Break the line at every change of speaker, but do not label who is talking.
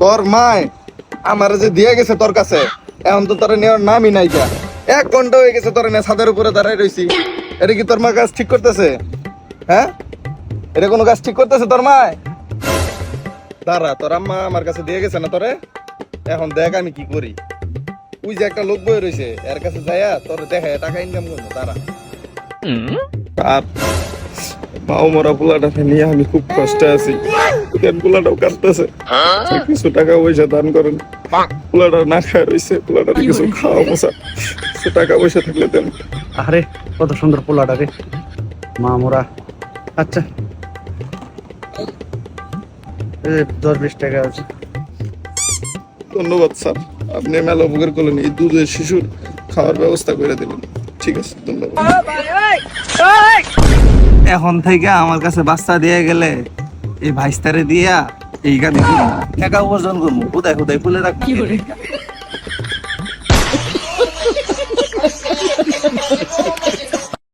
তোর মায় আমার যে দিয়ে গেছে তোর কাছে, এখন তো তোর নেওয়ার নামই নাই যা। 1 ঘন্টা হয়ে গেছে তোর নিয়ে ছাদের উপরে দাঁড়াই রইছি। এটা কি তোর মা কাজ ঠিক করতেছে? হ্যাঁ, এটা কোনো কাজ ঠিক করতেছে তোর মায়? দাঁড়া, তোর আম্মা আমার কাছে দিয়ে গেছে না তোরে, এখন দেখ আমি কি করি। ওই যে একটা লোক বই রয়েছে, এর কাছে যাইয়া তোর দেখে টাকা ইনকাম করবো। দাঁড়া। আর মাও মরা পোলাটা নিয়ে আমি খুব কষ্টে আছি। কেন পোলাটাও কাঁদতেছে, কিছু টাকা পয়সা দান করেন। পোলাটা না খায় রয়েছে, পোলাটার কিছু খাওয়া মশা, কিছু টাকা পয়সা থাকলে দেন।
আরে কত সুন্দর পোলাটা রে, মা মোরা। আচ্ছা 10-20 টাকা আছে।
ধন্যবাদ স্যার, আপনি মেলা উপকার করলেন, এই দুধের শিশুর খাওয়ার ব্যবস্থা করে দিলেন। ঠিক আছে, ধন্যবাদ। এখন থেকে আমার কাছে বাচ্চা দিয়ে গেলে এই ভাইস্তারে দিয়া এই গাড়ি টাকা উপার্জন করবো, কোথায় কোথায় ফুলে রাখবো।